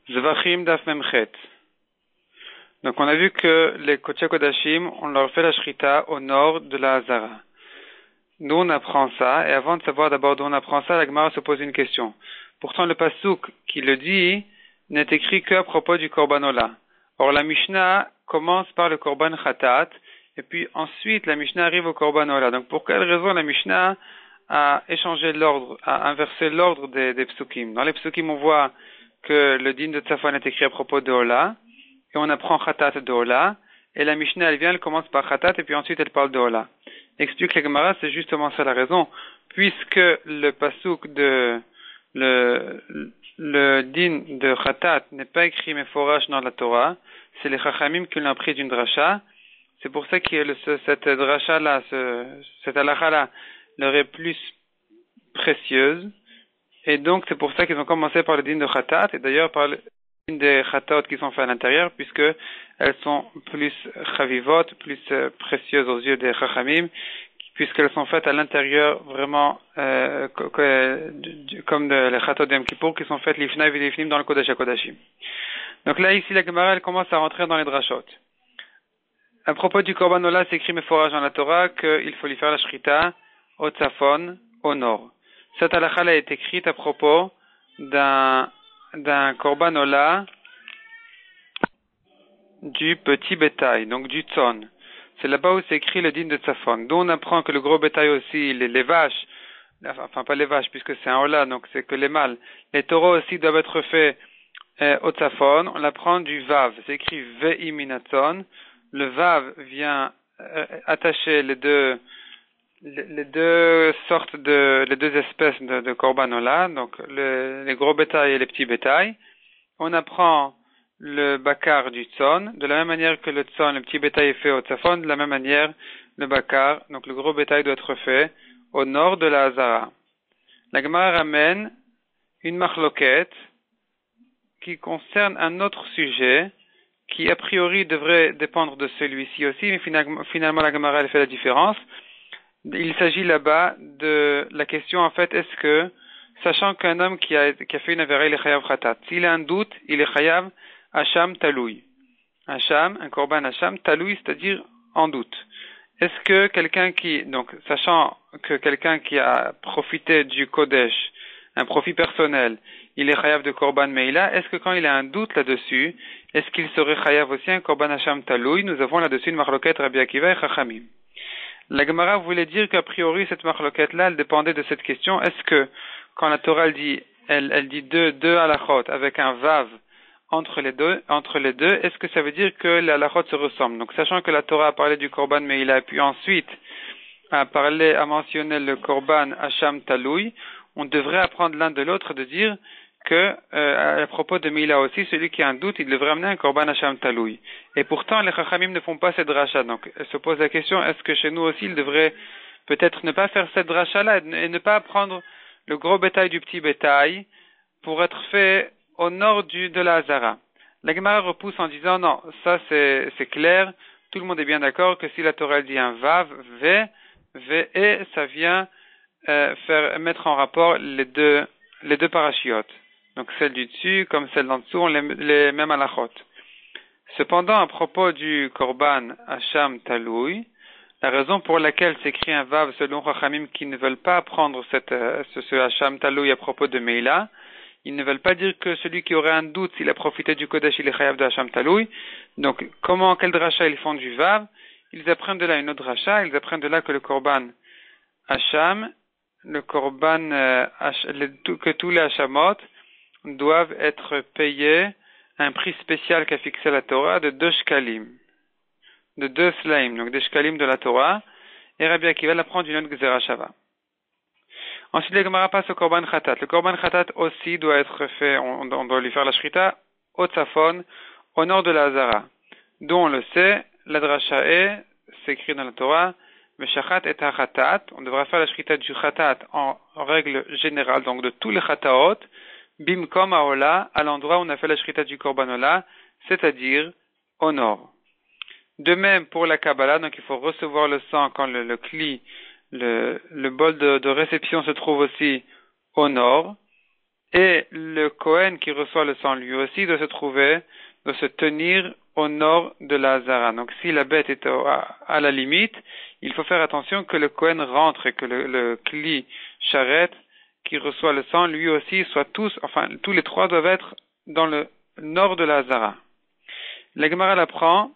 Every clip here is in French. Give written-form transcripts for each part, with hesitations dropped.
Zvachim Daf Memchet. Donc on a vu que les Kodesh Kodashim, on leur fait la Shrita au nord de la Hazara. Nous on apprend ça, et avant de savoir d'abord d'où on apprend ça, la Gemara se pose une question. Pourtant le Pasuk qui le dit n'est écrit qu'à propos du Korban Ola. Or la Mishnah commence par le Korban Khatat, et puis ensuite la Mishnah arrive au Korban Ola. Donc pour quelle raison la Mishnah a échangé l'ordre, a inversé l'ordre des Psukim? Dans les Psukim on voit que le din de Tzafon est écrit à propos de Ola, et on apprend Khatat de Ola, et la Mishnah elle vient, elle commence par Khatat, et puis ensuite elle parle de Ola. Explique la Gemara, c'est justement ça la raison, puisque le pasuk de le din de Khatat n'est pas écrit Meforash dans la Torah, c'est les Chachamim qui l'ont pris d'une dracha, c'est pour ça que cette dracha là, cette halakha là, leur est plus précieuse, et donc c'est pour ça qu'ils ont commencé par le din de Khatat, et d'ailleurs par le din des Khatot qui sont faits à l'intérieur, puisque elles sont plus chavivot, plus précieuses aux yeux des Chachamim, puisqu'elles sont faites à l'intérieur vraiment comme les Khatot de Yom Kippour qui sont faites l'ifna et l'ifnim dans le Kodesh HaKodashim. Donc là ici la Gemara elle commence à rentrer dans les drashot. À propos du Korban Ola, c'est écrit Meforaj dans la Torah qu'il faut lui faire la Shrita au Tzafon, au nord. Cette halakha est écrite à propos d'un Korban Ola du petit bétail, donc du Tzon. C'est là-bas où c'est écrit le din de Tzafon. D'où on apprend que le gros bétail aussi, les vaches, enfin pas les vaches puisque c'est un Ola, donc c'est que les mâles, les taureaux aussi doivent être faits au Tzafon. On l'apprend du Vav, c'est écrit Ve'i minatzon. Le Vav vient attacher les deux espèces de Korban Ola, donc les gros bétails et les petits bétails. On apprend le bakar du tzon, de la même manière que le tzon, le petit bétail est fait au tzafon, de la même manière le bakar, donc le gros bétail doit être fait au nord de la Hazara. La Gemara ramène une marloquette qui concerne un autre sujet qui a priori devrait dépendre de celui-ci aussi, mais finalement la Gemara elle fait la différence. Il s'agit là-bas de la question en fait, est-ce que, sachant qu'un homme qui a fait une avéra, il est chayav khatat, s'il a un doute, il est chayav Hacham Taloui. Hacham, un korban Hacham Taloui, c'est-à-dire en doute. Est-ce que sachant que quelqu'un qui a profité du Kodesh, un profit personnel, il est chayav de korban Meila, est-ce que quand il a un doute là-dessus, est-ce qu'il serait chayav aussi un korban Hacham Taloui? Nous avons là-dessus une marloquette Rabbi Akiva et Chachamim. La Gemara voulait dire qu'a priori cette marloquette-là, elle dépendait de cette question. Est-ce que quand la Torah elle dit deux halachot avec un vav entre les deux, est-ce que ça veut dire que les halachot se ressemblent? Donc, sachant que la Torah a parlé du korban Meila, puis ensuite a mentionné le korban Hacham Taloui, on devrait apprendre l'un de l'autre de dire que, à propos de Meila aussi, celui qui a un doute, il devrait amener un korban Hacham Taloui. Et pourtant, les Chachamim ne font pas cette dracha. Donc, elle se pose la question, est-ce que chez nous aussi, il devrait peut-être ne pas faire cette dracha-là et ne pas prendre le gros bétail du petit bétail pour être fait au nord de la Hazara? La Gemara repousse en disant, non, ça c'est clair, tout le monde est bien d'accord que si la Torah dit un vav, et ça vient mettre en rapport les deux parachiotes. Donc celle du dessus comme celle d'en dessous ont les mêmes halachot. Cependant, à propos du korban Hacham Taloui, la raison pour laquelle s'écrit un vav selon Chachamim qui ne veulent pas prendre ce Hacham Taloui à propos de Meila, ils ne veulent pas dire que celui qui aurait un doute s'il a profité du Kodesh il est chayav de Hacham Taloui. Donc quel dracha ils font du vav? Ils apprennent de là une autre dracha, ils apprennent de là que le korban Hacham, le korban que tous les Hachamot doivent être payés à un prix spécial qu'a fixé la Torah de 2 shkalim, de 2 slaim, donc des shkalim de la Torah, et Rabbi Akiva l'apprend d'une autre Gezerah Shava. Ensuite, la Gemara passe au korban khatat. Le korban khatat aussi doit être fait, on doit lui faire la shrita au tzafon, au nord de la Hazara. Dont on le sait, la dracha c'est écrit dans la Torah, Meshachat et ha-khatat, on devra faire la shrita du khatat en règle générale, donc de tous les khataot, bimkom haola, à l'endroit où on a fait la shrita du korban ola, c'est-à-dire au nord. De même pour la Kabbalah, donc il faut recevoir le sang quand le bol de réception se trouve aussi au nord. Et le Kohen qui reçoit le sang, lui aussi, doit se tenir au nord de la Hazara. Donc, si la bête est à la limite, il faut faire attention que le Kohen rentre et que le Kli charrette qui reçoit le sang, lui aussi, tous les trois doivent être dans le nord de la Hazara. La Gemara apprend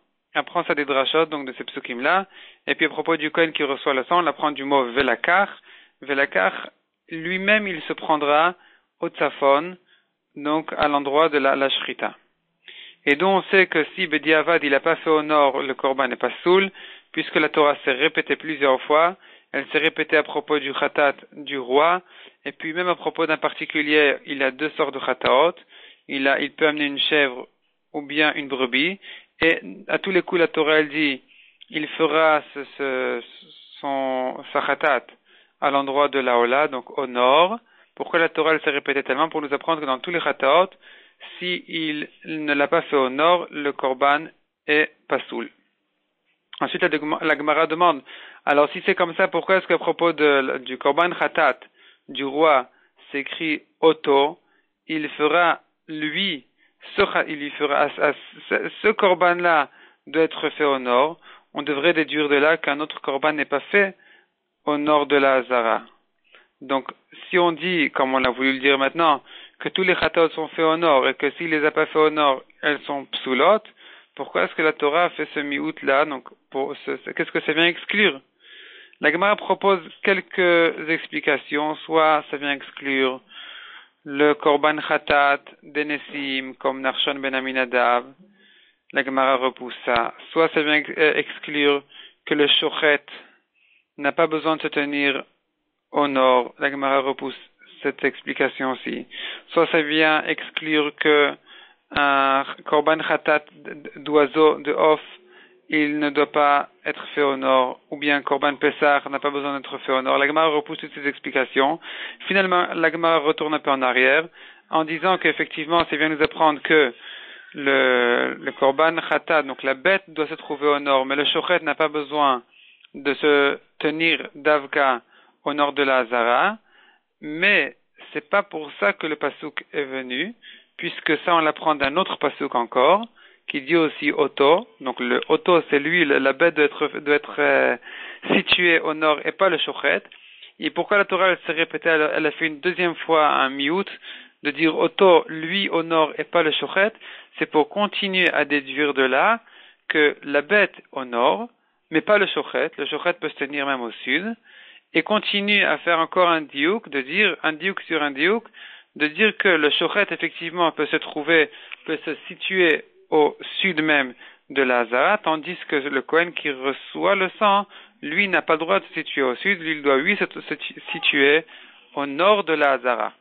ça des drachot, donc de ces psukim-là, et puis à propos du Kohen qui reçoit le sang, on apprend du mot velakar. Velakar, lui-même, il se prendra au tzafon, donc à l'endroit de la shrita. Et donc on sait que si Bediavad il n'a pas fait au nord, le korban n'est pas soul, puisque la Torah s'est répétée plusieurs fois, elle s'est répétée à propos du khatat du roi, et puis même à propos d'un particulier, il a deux sortes de khataot, il peut amener une chèvre ou bien une brebis, et à tous les coups la Torah elle dit, il fera sa khatat à l'endroit de la Ola, donc au nord. Pourquoi la Torah elle s'est répétée tellement? Pour nous apprendre que dans tous les khataot, si il ne l'a pas fait au nord, le korban est pasoul. Ensuite, la Gemara demande, alors si c'est comme ça, pourquoi est-ce qu'à propos du korban khatat du roi, c'est écrit Oto, il fera lui, ce korban-là doit être fait au nord. On devrait déduire de là qu'un autre korban n'est pas fait au nord de la Hazara. Donc, si on dit, comme on l'a voulu le dire maintenant, que tous les khatot sont faits au nord et que s'il les a pas fait au nord, elles sont psoulot, pourquoi est-ce que la Torah a fait ce miout-là? Donc, qu'est-ce que ça vient exclure? La Gemara propose quelques explications. Soit ça vient exclure le korban khatat d'Enesim, comme Narshon ben Aminadav. La Gemara repousse ça. Soit ça vient exclure que le shochet n'a pas besoin de se tenir au nord. La Gemara repousse cette explication aussi. Soit ça vient exclure que un korban khatat d'oiseau, de off, il ne doit pas être fait au nord, ou bien korban pessar n'a pas besoin d'être fait au nord. La Gemara repousse toutes ces explications. Finalement, la Gemara retourne un peu en arrière, en disant qu'effectivement, c'est bien nous apprendre que le korban khatat, donc la bête doit se trouver au nord, mais le shochet n'a pas besoin de se tenir d'Avka au nord de la Hazara, mais c'est pas pour ça que le pasuk est venu, puisque ça on l'apprend d'un autre pasuk encore, qui dit aussi Oto. Donc le Oto, c'est lui, la bête doit être située au nord et pas le shochet. Et pourquoi la Torah elle s'est répétée, elle a fait une deuxième fois un miout, de dire Oto, lui au nord et pas le shochet, c'est pour continuer à déduire de là que la bête au nord, mais pas le shochet peut se tenir même au sud, et continue à faire encore un diouk, de dire un diouk sur un diouk, de dire que le shochet effectivement peut se situer au sud même de la Hazara, tandis que le Kohen qui reçoit le sang, lui n'a pas le droit de se situer au sud, lui il doit se situer au nord de la Hazara.